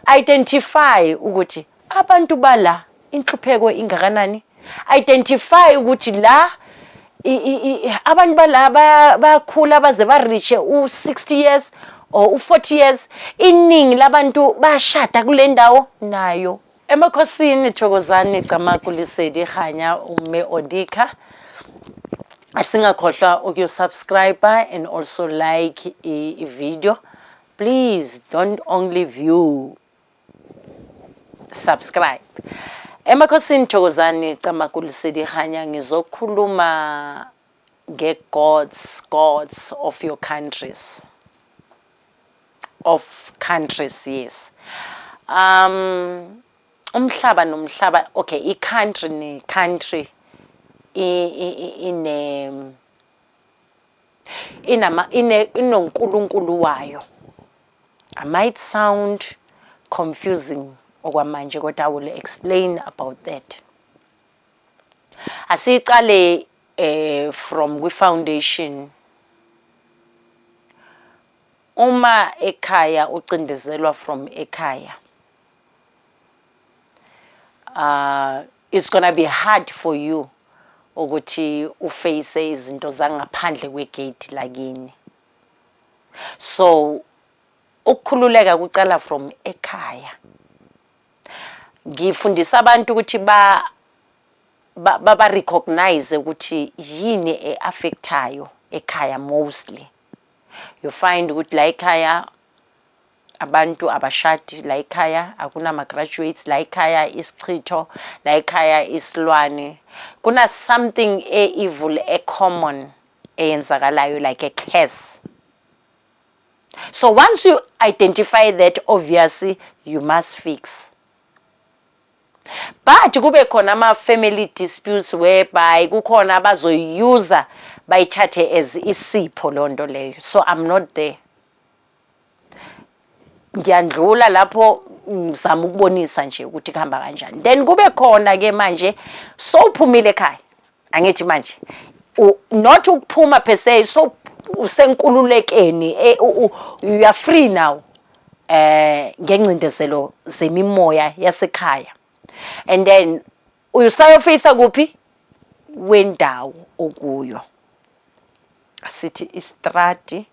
Identify ukuthi abantu bala inhlupheko ingakanani. Identify ukuthi la abantu bala bakhula baze bareach u60 years or u40 years. Iningi labantu bashada kule ndawo nayo. Emakhosini, Thokozani, Camagu, Lesedi, Khanya, ume Odika. Asingakhohlwa ukuyosubscribe and also like a video. Please don't only view, subscribe. Emakhosini, Thokozani, Camagu, Lesedi, Khanya, ngizokhuluma gods of your countries. Of countries, yes. Umhlaba nomhlaba, okay, i-country ne-country inonkulunkulu wayo. I might sound confusing okwamanje, but I will explain about that. Asiqale from kwi-foundation. Uma ekhaya ucindezelwa from ekhaya, it's gonna be hard for you ukuthi uface izinto zangaphandle kwegate lakini. So ukukhululeka kucala from ekhaya. Ngifundisa abantu ukuthi ba recognize ukuthi yini eaffectayo ekhaya mostly. You find ukuthi la ekhaya abantu abashadi, la ekhaya akunama graduates, la ekhaya isichitho, la ekhaya isilwane. Kuna something evil, common eyenzakalayo, like a curse. So once you identify that, obviously you must fix. But kube khona ama family disputes whereby kukhona abazoyuza bayithathe as isipho lonto leyo. So I'm not there. Ngiyandlula lapho ngizama ukubonisa nje ukuthi kuhamba kanjani. Then kube khona ke manje so uphumile ekhaya. Angithi manje not ukuphuma per se, so usenkululekeni, you are free now. Ngencindezelo zemimoya yasekhaya. And then uyusayofisa kuphi wendawo okuyo. Asithi istrati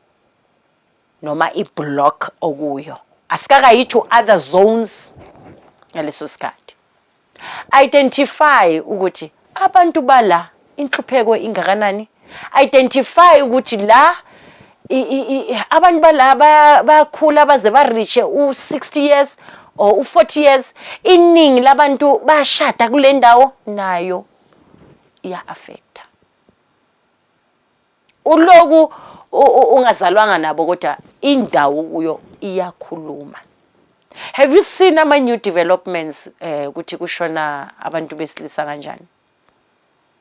noma iblock okuyo. Asikakayithi other zones ngaleso sikhathi. Identify ukuthi abantu bala inhlupheko ingakanani. Identify ukuthi la abantu bala bakhula baze bareach u60 years or u40 years. Iningi labantu bashada kule ndawo nayo iya affecta. Uloku ungazalwanga nabo kodwa indawo kuyo iyakhuluma. Have you seen ama new developments ukuthi kushona abantu besilisa kanjani?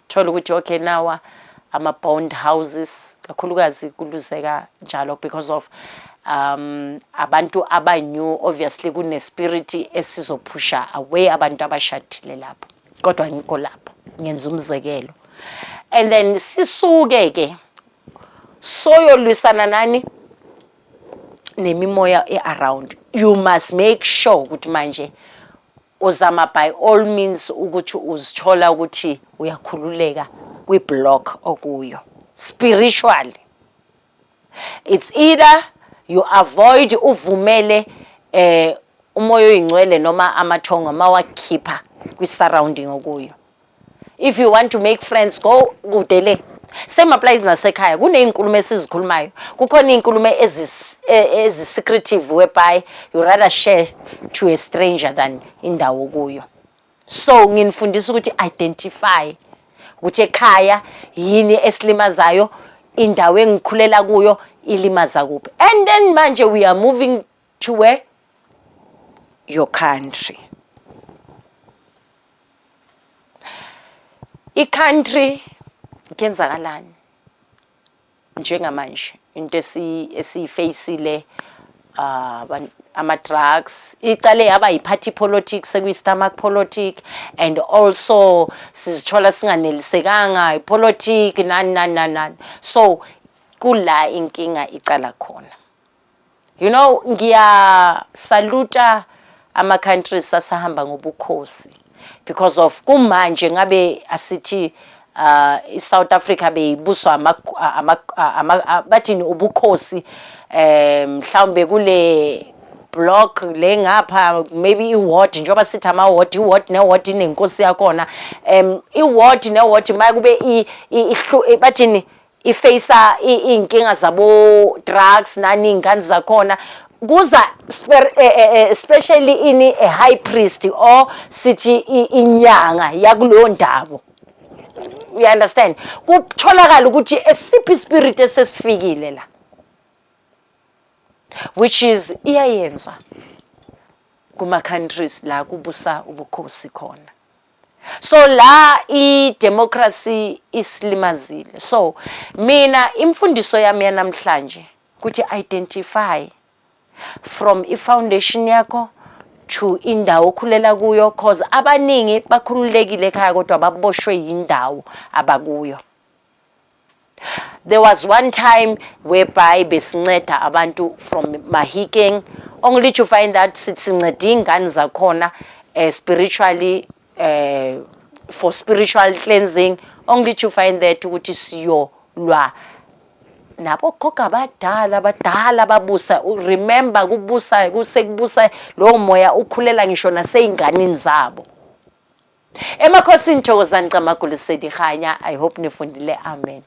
Thola ukuthi okay now ama bond houses kakhulukazi kuluzeka njalo because of abantu abanyu, obviously kune spirit esizophusha away abantu abashadile lapho. Kodwa ngikho lapho ngenza umzekelo. And then sisuke ke soyolwisana nani nemimoya around. You must make sure ukuthi manje uzama by all means ukuthi uzithola ukuthi uyakhululeka kwi-block okuyo spiritually. It's either you avoid uvumele umoya oyingcwele noma amathongo mawakhipha kwi-surrounding okuyo. If you want to make friends, go kudele. Same applies nasekhaya. Kuney'nkulumo esizikhulumayo. Kukhona iy'nkulumo ezi-secretive whereby you rather share to a stranger than indawo kuyo. So nginifundisa ukuthi identify ukuthi ekhaya yini esilimazayo, indawo engikhulela kuyo ilimaza kuphi. And then manje we are moving to where? Your country. I-country kenzakalani njengamanje into esiyifacile ama-drugs icale yaba yi-party politics sekuyi-stomach politic and also sizithola singanelisekanga i-politic nani. So kula inkinga icala khona. You know, ngiyasaluta ama-countries sasahamba ngobukhosi because of kumanje ngabe asithi iSouth Africa beyibuswa bathini ubukhosi mhlawumbe kule block le ngapha maybe iward njoba sithi ama-ward iward neward inenkosi yakhona iward neward mayekube bathini ifacea iy'nkinga zabo-drugs nani iy'ngane zakhona kuza especially ini a high priest or sithi inyanga yakuleyo ndawo. You understand? Kutholakala ukuthi esiphi spirit esesifikile la, which is iyayenzwa kuma-countries la kubusa ubukhosi khona. So la i-democracy islimazile. So mina imfundiso yami yanamhlanje ukuthi identify from i-foundation yakho to indawo okhulela kuyo, cause abaningi bakhululekile ekhaya kodwa baboshwe yindawo abakuyo. There was one time whereby besinceda abantu from Mahikeng, only to find that sinceda ingane zakhona spiritually for spiritual cleansing, only to find that ukuthi siyolwa nabo khokha abadala babusa. Remember kubusa kusekubusa lo moya ukhulela ngisho naseyinganini zabo. Emakhosini Thokozani Camagu Lesedi Khanya. I hope nifundile. Amen.